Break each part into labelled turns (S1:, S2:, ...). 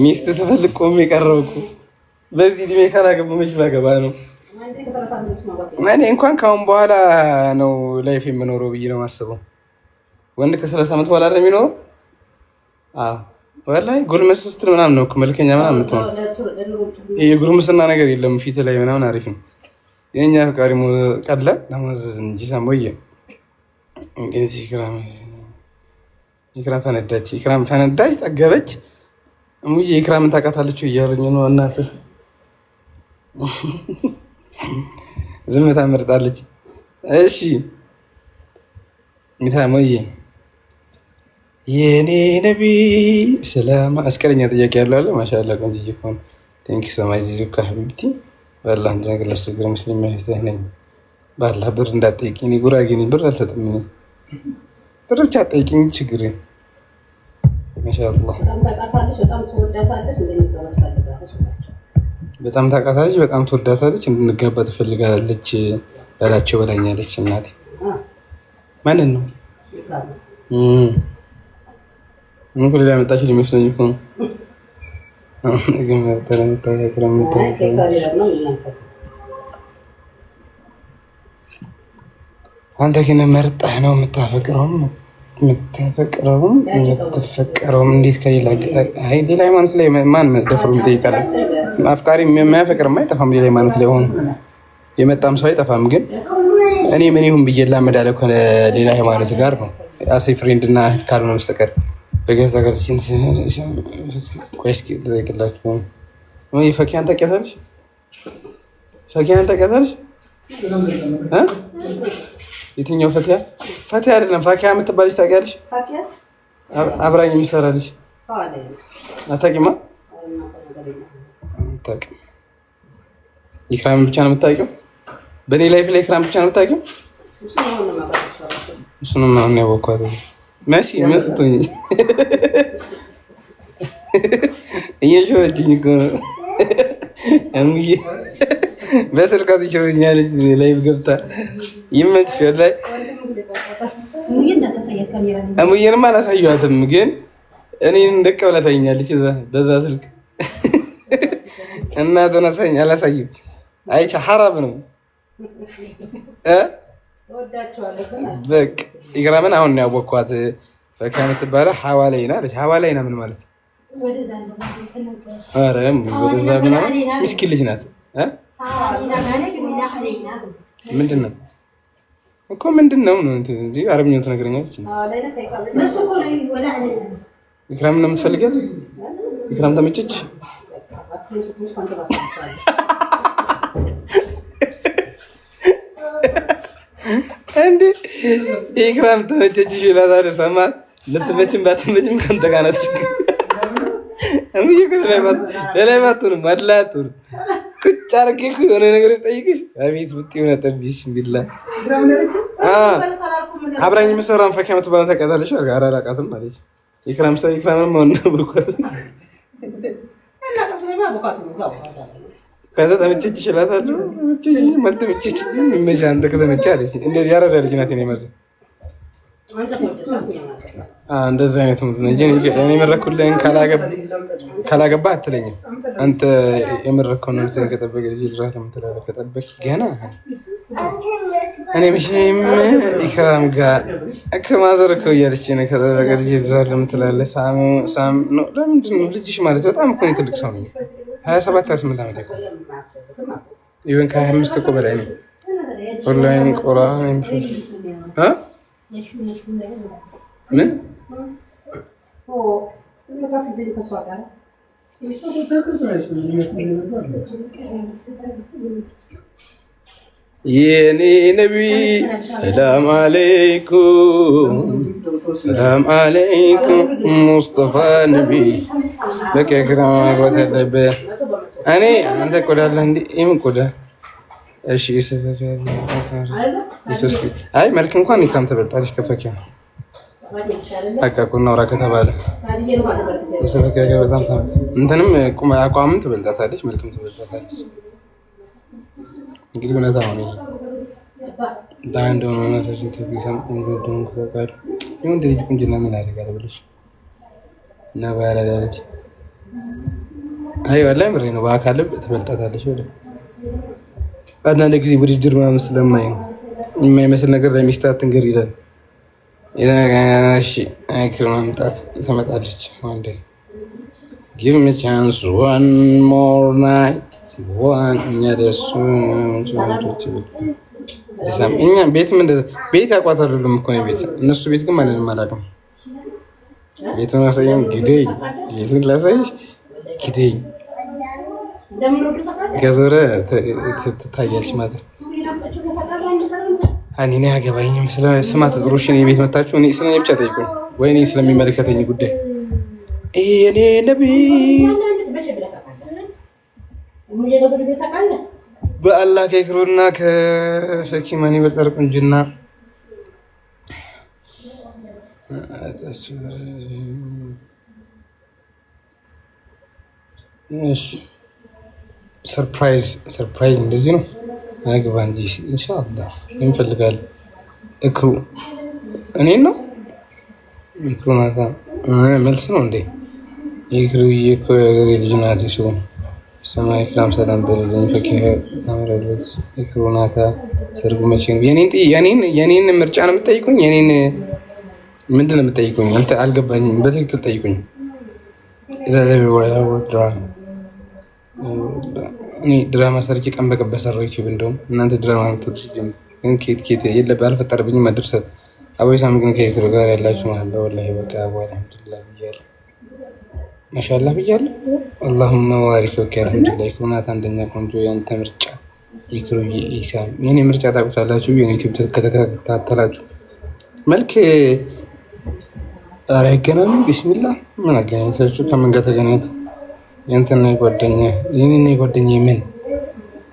S1: ሚስት ስፈልግ ቆሜ የቀረው እኮ በዚህ እድሜ ካላገባ መች ላገባ ነው? እኔ እንኳን ካሁን በኋላ ነው ላይፍ የምኖረው ብዬ ነው የማስበው። ወንድ ከ30 ዓመት በኋላ ነው የሚኖረው። አዎ ወላሂ ጉልምስ ስትል ምናምን ነው መልከኛ ምናምን የምትሆነው። ይሄ ጉልምስና ነገር የለም ፊት ላይ ምናምን አሪፍ ነው። የኛ ፍቃሪ ቀለ ለማዘዝ እንጂ ሰሞየ እንግዲህ ኢክራም ፈነዳች፣ ኢክራም ፈነዳች፣ ጠገበች። እሙዬ ኢክራምን ታውቃታለች እያሉኝ ነው። እናትህ ዝምታ መርጣለች። እሺ ሚታሞዬ የኔ ነቢ ሰላም አስቀረኛ ጥያቄ ያለው አለ። ማሻአላ ቆንጆ ይሆን። ቴንክ ዩ ሶ ማች ዚዙካ ሀቢብቲ ባላህ አንድ ነገር ለስግር ሙስሊም ማህተህ ነኝ። ባላህ ብር እንዳትጠይቂኝ፣ ጉራጌ ነኝ፣ ብር አልሰጥም። ብር ብቻ አትጠይቂኝ፣ ችግር ማሻአላ። በጣም ታውቃታለች፣ በጣም ትወዳታለች፣ እንድንጋባ ትፈልጋለች በላቸው በላኛለች። እናቴ ማንን ነው ምን ሁሉ ያመጣሽ ሊመስለኝ እኮ ነው። ግን አንተ ግን መርጠህ ነው የምታፈቅረውም የምትፈቀረውም። እንዴት ከሌላ አይ ሌላ ሃይማኖት ላይ ማን ደፍሮ ይጠይቃል? አፍቃሪ የማያፈቅርማ አይጠፋም። ሌላ ሃይማኖት ላይ ሆኖ የመጣም ሰው አይጠፋም። ግን እኔ ምን ይሁን ብዬ ላመዳለሁ ከሌላ ሃይማኖት ጋር ነው አሴ ፍሬንድ እና እህት ካልሆነ በስተቀር በገዛ ጋር እስኪ ትጠይቅላችሁ ወይ ፈኪያን ታውቂያታለሽ? ፈኪያን ታውቂያታለሽ? የትኛው ፈቲያ? ፈቲያ አይደለም ፋኪያ የምትባልሽ ታውቂያለሽ? አብራኝ የሚሰራልሽ አታውቂማ? አታውቂም። ኢክራምን ብቻ ነው የምታውቂው? በእኔ ላይፍ ላይ ኢክራም ብቻ ነው የምታውቂው? እሱንም አሁን ያወኳት መሲ መስቶኝ እየሾረችኝ እኮ ነው። እሙዬ በስልካት ይሾረኛለች ላይቭ ገብታ ይመችሻል። ላይ እሙዬንማ አላሳየኋትም፣ ግን እኔን እንደቅ ብላ ታይኛለች በዛ ስልክ እና ተነሳኝ አላሳየም። አይቻ ሐራም ነው በቃ ኢክራምን አሁን ነው ያወኳት። ፈካ የምትባለው ሐዋላይና አለች። ሐዋላይና ምን ማለት ነው? ኧረ ወደዛ ምናምን ምስኪን ልጅ ናት። ምንድን ነው እኮ ምንድን ነው እንዴ? አረብኛው ትነግረኛለች። ኢክራምን ነው የምትፈልጊያት? ኢክራም ተመቸች? እንዴ ኢክራም ተመቸችሽ ይላታል። ሰማት ልትመችም ባትመችም ካንተ ጋር ናት። እምዬ ለላይ ባትሆንም አድላቱን ቁጭ አድርጌ እኮ የሆነ ነገር ጠይቅሽ አቤት ብትይ ሆነ ጠብሽ ቢላ አብራኝ የምትሰራውን ፈኪያ የምትባለው ታውቂያታለሽ? ኧረ አላውቃትም አለች። ኢክራም ሰው ኢክራምን ማን ነው ብርኳት ከዛ ተመቸችሽ እላታለሁ። ተመቸችሽ ይመችሽ አንተ ከተመቸህ አለች። እንደዚህ ያረዳ ልጅ ናት። እኔ ማለት እንደዚህ አይነት ነው እንጂ እኔ የመረኩልህን ካላገባ አትለኝም። አንተ የመረከውን ነው ከጠበቀ ልጅ ድረስ ለምትላለ ከጠበቅ ገና እኔ መቼም ኢክራም ጋር ከማዘርከው እያለች ነው ከጠበቀ ልጅ ድረስ ለምትላለ ሳም ነው። ለምንድን ነው ልጅሽ ማለት በጣም እኮ ነው ትልቅ ሰው ነው። 27 28 ዓመት እኮ ይሁን ከ25 እኮ በላይ ነው። ኦንላይን ቁርአን የሚፈል ምን የኔ ነቢ ሰላም አለይኩም ሰላም አለይኩም ሙስጠፋ ነቢ በቃ ኢክራም ማግባት ያለብህ እኔ አንተ ቆዳ አለ እንዴ? የምን ቆዳ? እሺ አይ መልክ እንኳን ኢክራም ትበልጣለች ከፈኪያ በቃ እናውራ ከተባለ የሰፈኪያ ጋር በጣም እንትንም አቋምም ትበልጣታለች፣ መልክም ትበልጣታለች። እንግዲህ እውነታ ነው ዳንዶ ነው ማለት ነው። ተቢሳም እንደሆነ ከቃል ይሁን ልጅ ቁንጅና ምን ያደርጋል ብለሽ እና ባያላላች አይ ወላሂ ምሬ ነው። በአካል ትበልጣታለች። ወደ አንዳንድ ጊዜ ውድድር ምናምን ስለማይ ነው የማይመስል ነገር ለሚስት አትንገር ይላል። እሺ አይክር ማምጣት ትመጣለች። አንዴ give me chance one more night one እኛ ደሱ እኛ ቤትም እንደዛ ቤት ያቋታል ሁሉም እኮ ነው ቤት። እነሱ ቤት ግን ማንንም አላውቅም። ቤቱን አሳየኝ ግደኝ፣ ቤቱን ላሳይሽ ግደኝ። ከዞረ ትታያለሽ ማለት ነው። እኔ አያገባኝም። ስማ ትጥሩሽ እኔ ቤት መታችሁ እኔ ስለ እኔ ብቻ ጠይቁኝ፣ ወይ እኔ ስለሚመለከተኝ ጉዳይ እኔ ነብይ በአላህ ከይክሩና ከፈኪ ማን ይበልጣል ቁንጅና? ሰርፕራይዝ እንደዚህ ነው። አግባ እንጂ ኢንሻአላህ እንፈልጋለን። እክሩ እኔን ነው እክሩ ናታ መልስ ነው እንዴ? እክሩ እኮ የሀገሬ ልጅ ናት። ሲሆን ሰማይ ክራም ሰላም በልልኝ። ፈኪ አምራለች። እክሩ ናታ ሰርጉ መቼ ነው? የኔን ምርጫ ነው የምትጠይቁኝ? የኔን ምንድን ነው የምትጠይቁኝ? አንተ አልገባኝም። በትክክል ጠይቁኝ። እኔ ድራማ ሰርቼ ቀን በቀን በሰራው ዩቲዩብ እንደውም እናንተ ድራማ ግን ኬት የለብ አልፈጠረብኝም። መድርሰት አቦይሳም ግን ከይክሩ ጋር ያላችሁ ማለት ወላሂ በቃ አቦ አልሐምዱሊላህ ብያለሁ። ማሻአላህ ብያለሁ። አላሁመ ዋሪክ ወኪ አልሐምዱሊላህ። ይኩናት አንደኛ ቆንጆ ያንተ ምርጫ ይክሩ ኢሳም የኔ ምርጫ ታውቁታላችሁ። የዩቲዩብ ከተከታተላችሁ መልክ ኧረ አይገናኙም። ቢስሚላህ ምን አገናኝታችሁ? ከምን ጋር ተገናኝቱ? የእንትና ጓደኛ የኔና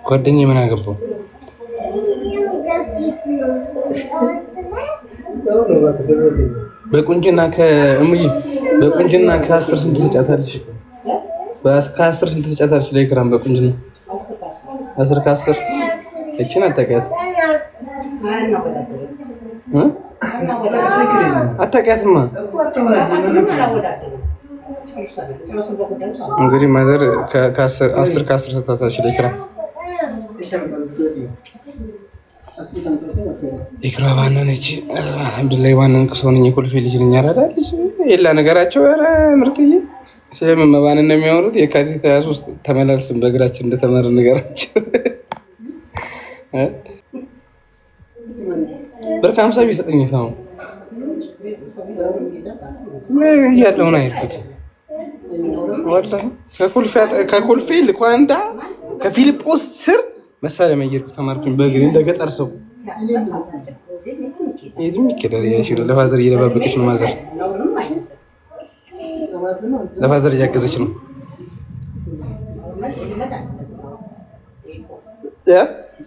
S1: ጓደኛ ምን አገባው? በቁንጅና ከ10 ስንት ትጫታለሽ? ከ10 ስንት ትጫታለሽ? ለኢክራም በቁንጅና 10 ከ10 እቺን አታውቂያት አታውቂያትማ። እንግዲህ ማዘር ከ10 ሰጣታች ለኢክራም። ኢክራም ባናነች አልሐምዱሊላህ። ባናንክ ሰው ነኝ። የኮልፌ ልጅ ነኝ። አራዳ ልጅ የላ ነገራቸው። ኧረ ምርጥዬ ስለምን መባንን ነው የሚያወሩት? የካቲት 23 ተመላልስን በእግራችን እንደተመረ ነገራቸው። ብር ከ50 ቢሰጠኝ ሰው እያለውን አይርኩት ወላሂ ከኮልፌ ልኳንዳ ከፊልጶስ ስር መሳሪያ መየርኩ ተማርኩኝ በእግሬ እንደ ገጠር ሰው። የትም ይከዳል። ለፋዘር እየደባበቀች ነው። ማዘር ለፋዘር እያገዘች ነው።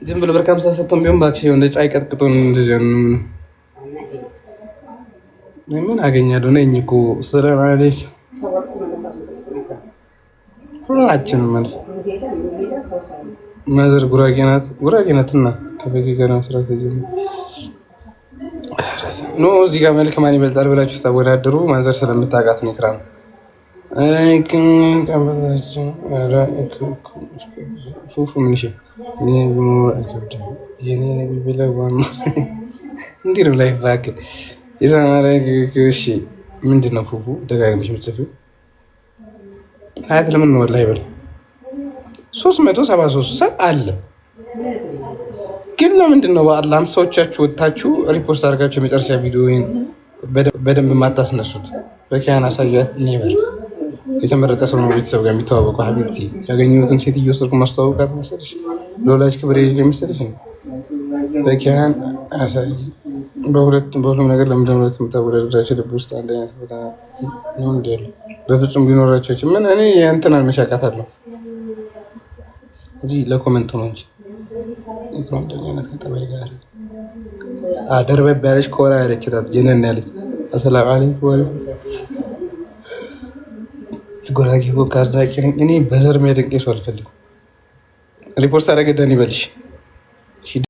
S1: ዝም ብሎ ብር ከ50 ሰጥቶን ቢሆን እባክሽ እንደ ጫይ ቀጥቅጦን እንደዚያ ምን አገኛለሁ? ነኝ እኮ ሰላም አለይኩም ሁላችንም ማለት ማዘር ጉራጌ ናትና ከበቂ ጋር መስራት ኖ እዚህ ጋር መልክ ማን ይበልጣል ብላችሁ ስታወዳድሩ ማዘር ስለምታውቃት ነው። ኢክራም ፉፉ ምን ይሽ እንዲህ ነው ላይፍ ባክ እሺ ምንድን ነው ፉፉ ደጋግመሽ የምትጽፊው? አያት ለምን ነው ወላሂ በል 373 ሰው አለ። ግን ለምንድን ነው በአላህ ሰዎቻችሁ ወጣችሁ ሪፖርት አድርጋችሁ የመጨረሻ ቪዲዮውን በደንብ ማታስነሱት? በኪያን አሳያት ኔቨር የተመረጠ ሰው ነው ቤተሰብ ጋር የሚተዋወቀው። ሀቢብቲ ያገኘሁትን ሴትዮ ስልክ ማስተዋወቃት መሰለሽ? ለወላጅ ክብር የመሰለሽ ነው። በኪያን አሳይ በሁሉም ነገር ለምንድን ነው የምታወዳድራቸው? ልብ ውስጥ አንድ አይነት ቦታ ነው እንዲ ያለ በፍጹም ቢኖራቸው ምን እኔ የእንትናን መሻቃት አለው እዚህ ለኮመንቱ ነው እንጂ ኢንተርኔት ከጠባይ ጋር ደርበብ ያለች ኮራ ያለች ናት። ጀነን ያለች አሰላም አለይኩም ወለይኩም ጎራጌ እኮ ካዝዳቂ ነኝ እኔ። በዘር የሚያደንቀኝ ሰው አልፈልግም። ሪፖርት አደረገ ደን ይበልሽ